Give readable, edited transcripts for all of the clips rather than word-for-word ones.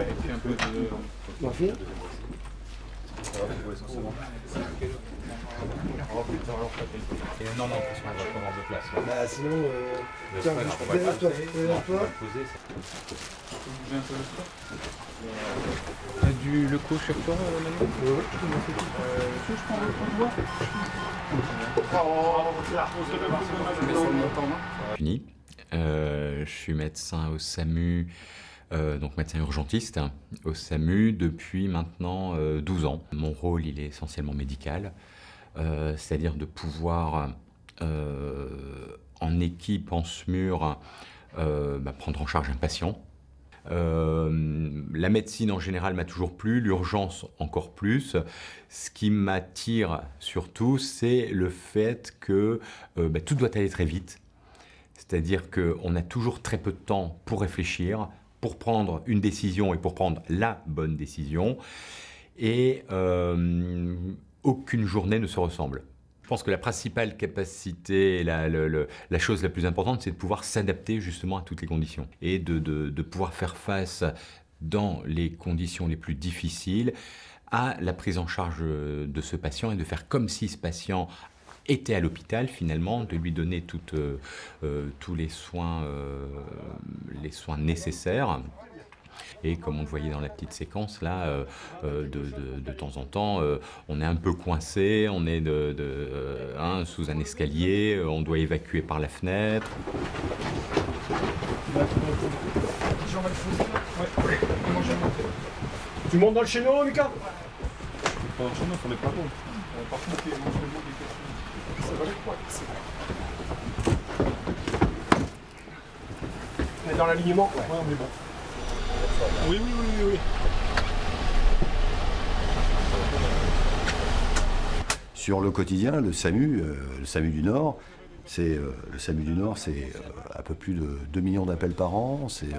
et puis un peu de... Morphine. Non, non, parce qu'on va prendre de place. Bah sinon, tiens, on va derrière toi, derrière toi. poser. Bouger un peu le sport. T'as du leco sur toi, Manu? Ouais, Je prends le bois. Fini. Je suis médecin au SAMU, donc médecin urgentiste au SAMU depuis maintenant 12 ans. Mon rôle, il est essentiellement médical, c'est-à-dire de pouvoir, en équipe, en SMUR, prendre en charge un patient. La médecine en général m'a toujours plu, l'urgence encore plus. Ce qui m'attire surtout, c'est le fait que tout doit aller très vite. C'est-à-dire qu'on a toujours très peu de temps pour réfléchir, pour prendre une décision et pour prendre la bonne décision. Et aucune journée ne se ressemble. Je pense que la principale capacité, la chose la plus importante, c'est de pouvoir s'adapter justement à toutes les conditions. Et de pouvoir faire face dans les conditions les plus difficiles à la prise en charge de ce patient et de faire comme si ce patient était à l'hôpital finalement, de lui donner tous les soins nécessaires. Et comme on le voyait dans la petite séquence là, de temps en temps, on est un peu coincé, on est sous un escalier, on doit évacuer par la fenêtre. Tu montes dans le chéneau, Lucas? Dans le chemin, on n'est pas bon. Par contre, éventuellement des questions. Ça va, je crois. On est dans l'alignement? Ouais, on est bon. Oui. Sur le quotidien, le SAMU du Nord, c'est un peu plus de 2 millions d'appels par an, c'est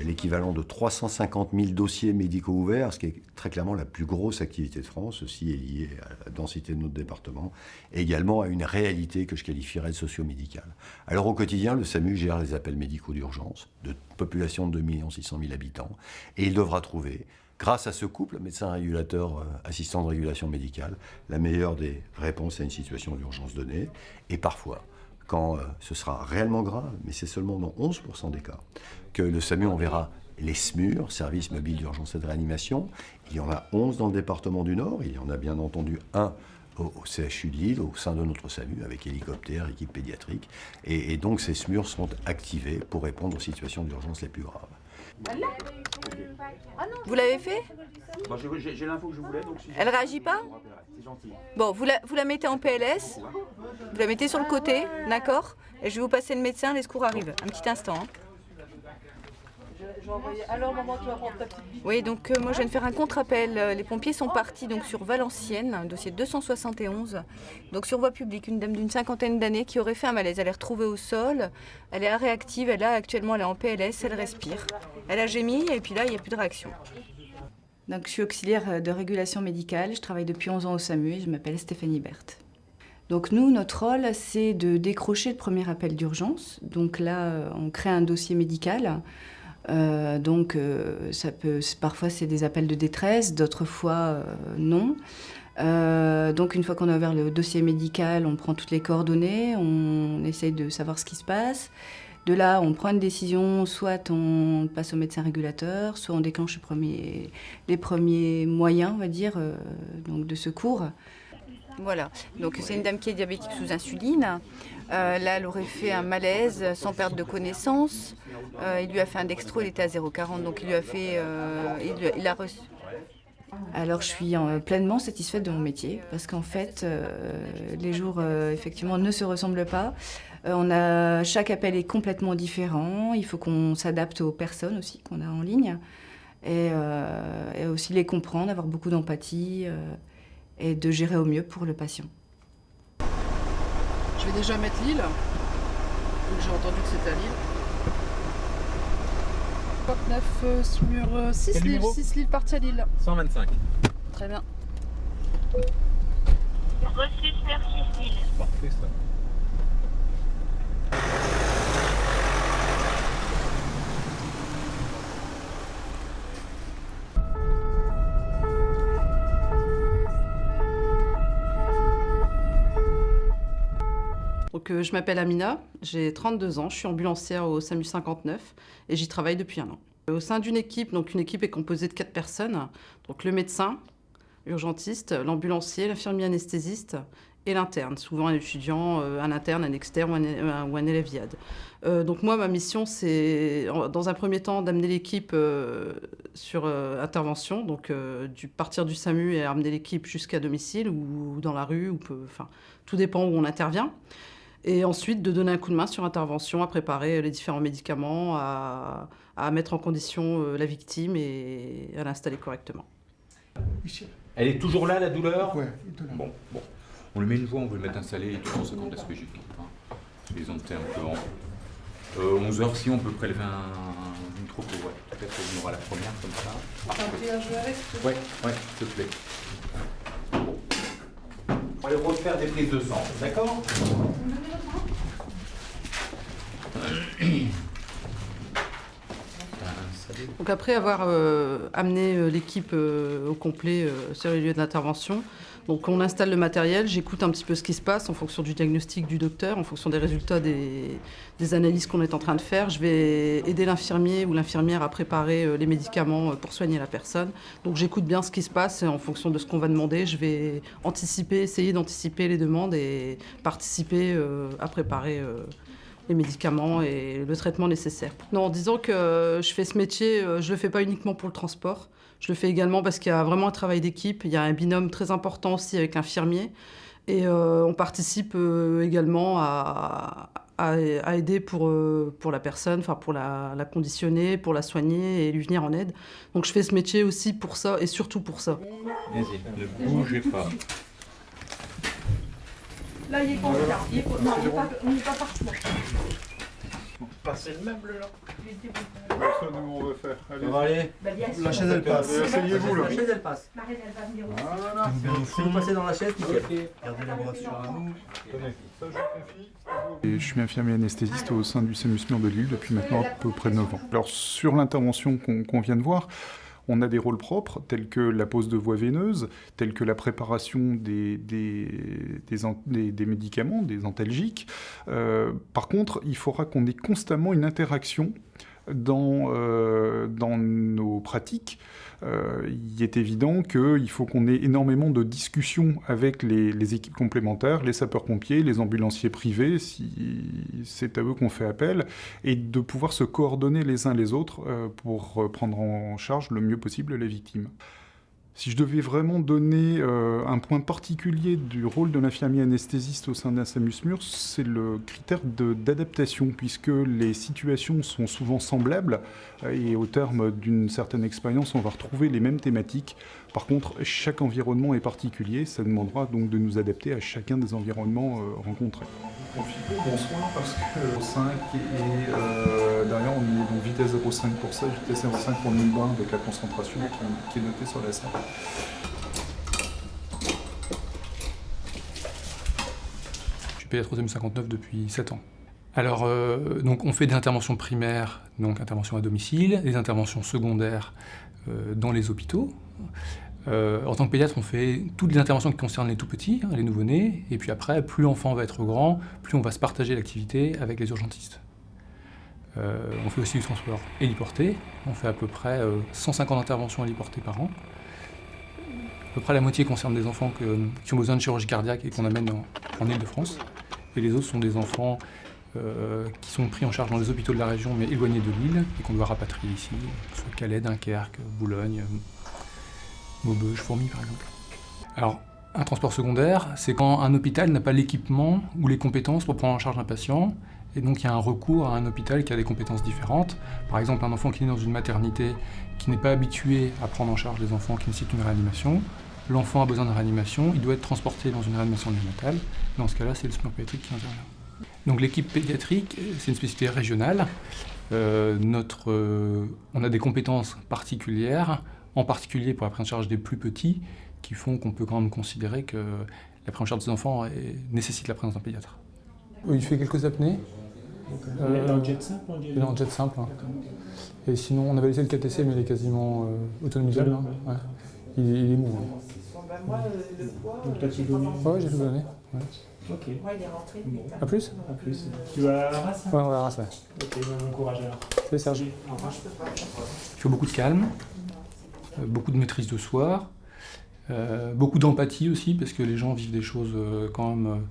l'équivalent de 350 000 dossiers médicaux ouverts, ce qui est très clairement la plus grosse activité de France. Ceci est lié à la densité de notre département, et également à une réalité que je qualifierais de socio-médicale. Alors au quotidien, le SAMU gère les appels médicaux d'urgence de population de 2 600 000 habitants, et il devra trouver, grâce à ce couple médecin-régulateur, assistant de régulation médicale, la meilleure des réponses à une situation d'urgence donnée, et parfois, quand ce sera réellement grave, mais c'est seulement dans 11% des cas, que le SAMU enverra les SMUR, Services Mobiles d'Urgence et de Réanimation. Il y en a 11 dans le département du Nord, il y en a bien entendu un au CHU de Lille, au sein de notre SAMU, avec hélicoptère, équipe pédiatrique. Et donc ces SMUR sont activés pour répondre aux situations d'urgence les plus graves. Vous l'avez fait? J'ai l'info que je voulais, donc si Elle réagit pas? c'est gentil. Bon, vous la mettez en PLS, vous la mettez sur le côté, d'accord? Et je vais vous passer le médecin, les secours arrivent. Un petit instant. Hein. Alors maman, tu vas prendre ta petite bite. Oui, donc moi je viens de faire un contre-appel. Les pompiers sont partis donc sur Valenciennes, dossier 271. Donc sur voie publique, une dame d'une 50aine d'années qui aurait fait un malaise. Elle est retrouvée au sol, elle est réactive, actuellement elle est en PLS, elle respire. Elle a gémi et puis là il n'y a plus de réaction. Donc, je suis auxiliaire de régulation médicale, je travaille depuis 11 ans au SAMU et je m'appelle Stéphanie Berthe. Donc nous, notre rôle, c'est de décrocher le premier appel d'urgence. Donc là, on crée un dossier médical. Parfois c'est des appels de détresse, d'autres fois non. Donc une fois qu'on a ouvert le dossier médical, on prend toutes les coordonnées, on essaye de savoir ce qui se passe. De là, on prend une décision, soit on passe au médecin régulateur, soit on déclenche les premiers moyens, on va dire, donc de secours. Voilà, donc c'est une dame qui est diabétique sous insuline. Là, elle aurait fait un malaise sans perte de connaissance. Il lui a fait un dextro, il était à 0,40, donc il lui a fait... il a reçu... Alors je suis pleinement satisfaite de mon métier parce qu'en fait les jours effectivement ne se ressemblent pas. Chaque appel est complètement différent, il faut qu'on s'adapte aux personnes aussi qu'on a en ligne et aussi les comprendre, avoir beaucoup d'empathie et de gérer au mieux pour le patient. Je vais déjà mettre Lille, donc j'ai entendu que c'était à Lille. 29 SMUR 6 Lille, 6 Lille partie à Lille. 125. Très bien. Reçu SMUR 6 Lille. Parfait ça. Donc, je m'appelle Amina, j'ai 32 ans, je suis ambulancière au SAMU 59 et j'y travaille depuis 1 an. Au sein d'une équipe, donc une équipe est composée de 4 personnes, donc le médecin, l'urgentiste, l'ambulancier, l'infirmier anesthésiste et l'interne, souvent un étudiant, un interne, un externe ou un élève IAD. Donc moi, ma mission, c'est dans un premier temps d'amener l'équipe sur intervention, donc partir du SAMU et amener l'équipe jusqu'à domicile ou dans la rue, enfin, tout dépend où on intervient. Et ensuite, de donner un coup de main sur intervention, à préparer les différents médicaments, à mettre en condition la victime et à l'installer correctement. Elle est toujours là, la douleur? Ouais, il te l'a. Bon. On lui met une voie, on veut le mettre installé et tout dans 50 SPJ. Les ont été un peu en... 11h, si on peut prélever une troupe, ouais. Peut-être qu'on aura la première comme ça. T'as pris un jeu avec? Ouais, s'il te plaît. Bon. On va aller refaire des prises de sang, d'accord? Donc après avoir amené l'équipe au complet sur les lieux d'intervention, donc on installe le matériel, j'écoute un petit peu ce qui se passe en fonction du diagnostic du docteur, en fonction des résultats des analyses qu'on est en train de faire. Je vais aider l'infirmier ou l'infirmière à préparer les médicaments pour soigner la personne. Donc j'écoute bien ce qui se passe et en fonction de ce qu'on va demander, je vais essayer d'anticiper les demandes et participer à préparer les médicaments et le traitement nécessaire. Non, disons que je fais ce métier, je ne le fais pas uniquement pour le transport, je le fais également parce qu'il y a vraiment un travail d'équipe, il y a un binôme très important aussi avec l'infirmier et on participe également à aider pour la personne, enfin pour la conditionner, pour la soigner et lui venir en aide. Donc je fais ce métier aussi pour ça et surtout pour ça. Vas-y, ne bougez pas. Là, il est confiant. Non, on n'est pas parti. Passez le meuble là. Ça, nous, on va faire. Allez. Ça va aller? La chaise elle passe. Asseyez-vous là. La chaise elle passe. Voilà. Si vous passez dans la chaise, nickel. Gardez la bras sur nous. Tenez, ça je confie. Et je suis infirmier anesthésiste au sein du SAMU SMUR de Lille depuis maintenant à peu près 9 ans. Alors sur l'intervention qu'on vient de voir, on a des rôles propres, tels que la pose de voies veineuses, tels que la préparation des médicaments, des antalgiques. Par contre, il faudra qu'on ait constamment une interaction dans nos pratiques. Il est évident qu'il faut qu'on ait énormément de discussions avec les équipes complémentaires, les sapeurs-pompiers, les ambulanciers privés, si c'est à eux qu'on fait appel, et de pouvoir se coordonner les uns les autres pour prendre en charge le mieux possible les victimes. Si je devais vraiment donner un point particulier du rôle de l'infirmier anesthésiste au sein d'un SAMU SMUR, c'est le critère d'adaptation, puisque les situations sont souvent semblables, et au terme d'une certaine expérience, on va retrouver les mêmes thématiques. Par contre, chaque environnement est particulier, ça demandera donc de nous adapter à chacun des environnements rencontrés. Bonsoir, parce que 5 et derrière on est donc vitesse 0,5 pour ça, vitesse 0,5 pour le bain avec la concentration qui est notée sur la salle. Je suis pédiatre au SAMU 59 depuis 7 ans. Alors, donc on fait des interventions primaires, donc interventions à domicile, des interventions secondaires dans les hôpitaux. En tant que pédiatre, on fait toutes les interventions qui concernent les tout-petits, les nouveau-nés, et puis après, plus l'enfant va être grand, plus on va se partager l'activité avec les urgentistes. On fait aussi du transport héliporté, on fait à peu près 150 interventions héliportées par an. À peu près la moitié concerne des enfants qui ont besoin de chirurgie cardiaque et qu'on amène en Île-de-France, et les autres sont des enfants qui sont pris en charge dans les hôpitaux de la région, mais éloignés de l'île, et qu'on doit rapatrier ici, soit Calais, Dunkerque, Boulogne, Maubeuge, Fourmies par exemple. Alors, un transport secondaire, c'est quand un hôpital n'a pas l'équipement ou les compétences pour prendre en charge un patient, et donc il y a un recours à un hôpital qui a des compétences différentes. Par exemple, un enfant qui est dans une maternité qui n'est pas habitué à prendre en charge des enfants qui nécessitent une réanimation, l'enfant a besoin de réanimation, il doit être transporté dans une réanimation néonatale. Dans ce cas-là, c'est le SMUR pédiatrique qui intervient. Donc l'équipe pédiatrique, c'est une spécificité régionale. On a des compétences particulières, en particulier pour la prise en charge des plus petits, qui font qu'on peut quand même considérer que la prise en charge des enfants nécessite la présence d'un pédiatre. Il fait quelques apnées. En jet simple? Il est en jet simple. Hein. Et sinon, on avait laissé le KTC, mais il est quasiment autonomisable. Hein. Ouais. Il est mou. Hein. Donc t'as tout donné? Ouais, j'ai tout donné. Ouais. Ok. Ouais, il est rentré. Bon. À plus. À plus. Tu vas à la race? Ouais, on va à Arras, ouais. Ok, bon courage alors. Salut Serge. Au revoir. Il faut beaucoup de calme, beaucoup de maîtrise de soi, beaucoup d'empathie aussi, parce que les gens vivent des choses quand même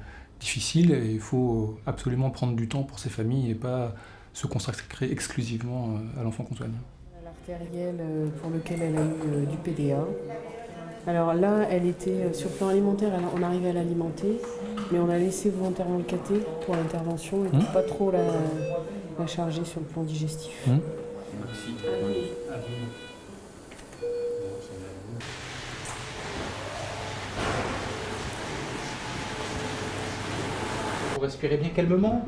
difficiles, et il faut absolument prendre du temps pour ces familles et pas se consacrer exclusivement à l'enfant qu'on soigne. L'artérielle pour lequel elle a eu du PDA. Alors là, elle était sur le plan alimentaire, on arrivait à l'alimenter, mais on a laissé volontairement le cathé pour l'intervention et pour pas trop la charger sur le plan digestif. Vous respirez bien calmement.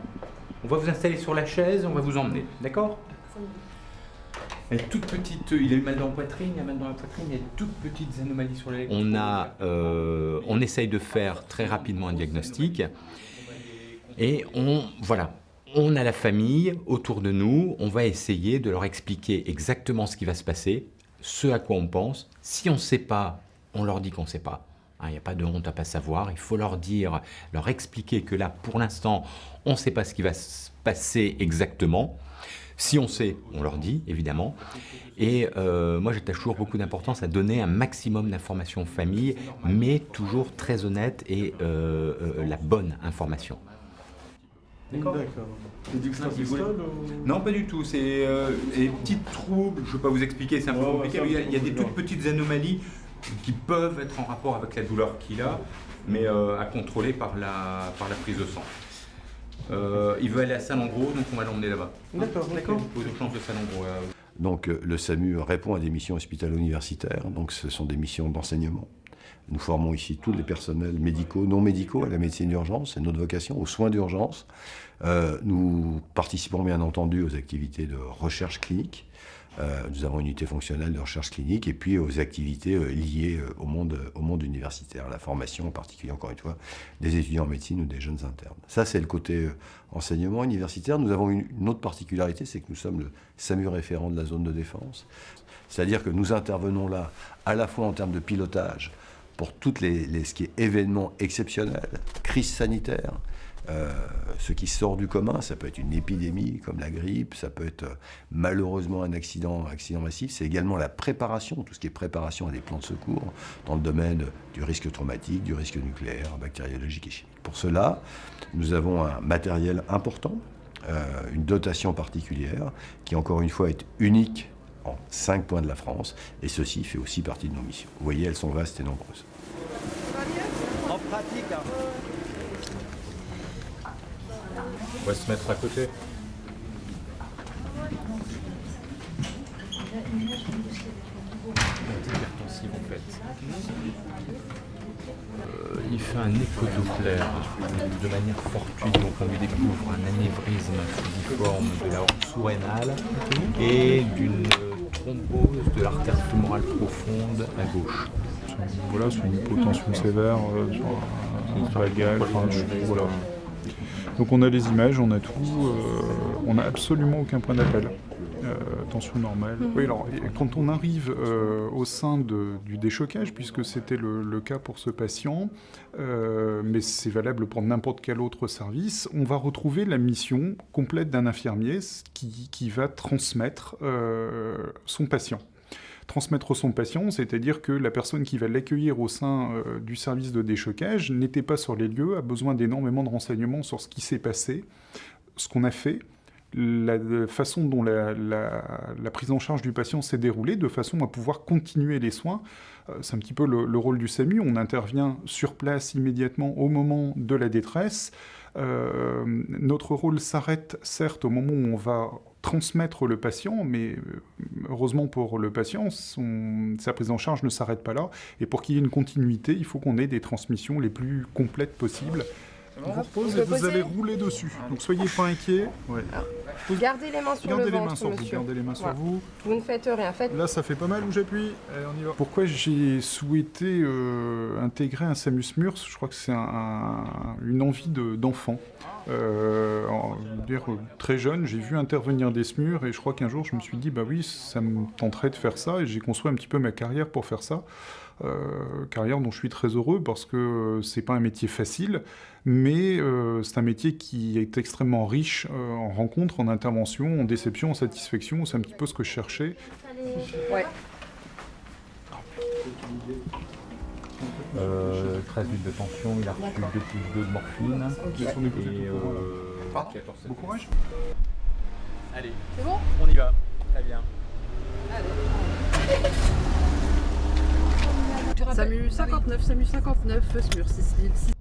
On va vous installer sur la chaise, on va vous emmener, d'accord? Elle est toute petite, il a eu mal dans la poitrine, il a mal dans la poitrine, il y a de toutes petites anomalies sur l'électrode. On essaye de faire très rapidement un diagnostic et on a la famille autour de nous, on va essayer de leur expliquer exactement ce qui va se passer, ce à quoi on pense. Si on ne sait pas, on leur dit qu'on ne sait pas. Il n'y a pas de honte à ne pas savoir, il faut leur dire, leur expliquer que là, pour l'instant, on ne sait pas ce qui va se passer exactement. Si on sait, on leur dit, évidemment. Et moi, j'attache toujours beaucoup d'importance à donner un maximum d'informations aux familles, mais toujours très honnête et la bonne information. D'accord. C'est du extra-systole ou... Non, pas du tout. C'est des petites troubles, je ne vais pas vous expliquer, c'est un peu compliqué. Il y a des toutes petites anomalies qui peuvent être en rapport avec la douleur qu'il a, mais à contrôler par la prise de sang. Il veut aller à Salengro, donc on va l'emmener là-bas. D'accord. Aux urgences de Salengro. Donc le SAMU répond à des missions hospitalo-universitaires, donc ce sont des missions d'enseignement. Nous formons ici tous les personnels médicaux, non médicaux à la médecine d'urgence, c'est notre vocation, aux soins d'urgence. Nous participons bien entendu aux activités de recherche clinique. Nous avons une unité fonctionnelle de recherche clinique et puis aux activités liées au monde universitaire, la formation en particulier, encore une fois, des étudiants en médecine ou des jeunes internes. Ça, c'est le côté enseignement universitaire. Nous avons une autre particularité, c'est que nous sommes le SAMU référent de la zone de défense. C'est-à-dire que nous intervenons là à la fois en termes de pilotage pour toutes ce qui est événements exceptionnels, crise sanitaire, ce qui sort du commun, ça peut être une épidémie comme la grippe, ça peut être malheureusement un accident massif, c'est également la préparation, tout ce qui est préparation à des plans de secours dans le domaine du risque traumatique, du risque nucléaire, bactériologique et chimique. Pour cela, nous avons un matériel important, une dotation particulière qui encore une fois est unique en 5 points de la France, et ceci fait aussi partie de nos missions. Vous voyez, elles sont vastes et nombreuses. En pratique, hein. On va se mettre à côté. Antihypertensif en fait. Il fait un échodoppler de manière fortuite, donc on lui découvre un anévrisme fusiforme de la horte sous-rénale et d'une thrombose de l'artère fémorale profonde à gauche. Voilà, c'est une hypotension sévère sur la gale, voilà. Donc on a les images, on a tout, on n'a absolument aucun point d'appel. Tension normale. Oui, alors quand on arrive au sein du déchocage, puisque c'était le cas pour ce patient, mais c'est valable pour n'importe quel autre service, on va retrouver la mission complète d'un infirmier qui va transmettre son patient. Transmettre son patient, c'est-à-dire que la personne qui va l'accueillir au sein du service de déchocage n'était pas sur les lieux, a besoin d'énormément de renseignements sur ce qui s'est passé, ce qu'on a fait, la façon dont la prise en charge du patient s'est déroulée, de façon à pouvoir continuer les soins. C'est un petit peu le rôle du SAMU, on intervient sur place immédiatement au moment de la détresse. Notre rôle s'arrête certes au moment où on va transmettre le patient, mais heureusement pour le patient, sa prise en charge ne s'arrête pas là. Et pour qu'il y ait une continuité, il faut qu'on ait des transmissions les plus complètes possibles. On vous repose et vous allez rouler dessus. Donc soyez pas inquiets. Ouais. Gardez les mains sur le ventre, monsieur. Gardez les mains sur vous. Vous ne faites rien. Là, ça fait pas mal où j'appuie. Allez, on y va. Pourquoi j'ai souhaité intégrer un SAMU SMURS ? Je crois que c'est une envie d'enfant. Très jeune, j'ai vu intervenir des SMUR et je crois qu'un jour, je me suis dit, bah oui, ça me tenterait de faire ça. Et j'ai construit un petit peu ma carrière pour faire ça. carrière dont je suis très heureux parce que c'est pas un métier facile, mais c'est un métier qui est extrêmement riche en rencontres, en interventions, en déceptions, en satisfactions. C'est un petit peu ce que je cherchais. Ouais. 13 minutes de tension, il a reçu 2 + 2 de morphine. Bon courage. Allez, C'est bon? on y va. Très bien. SAMU 59, SAMU 59, SMUR 6000.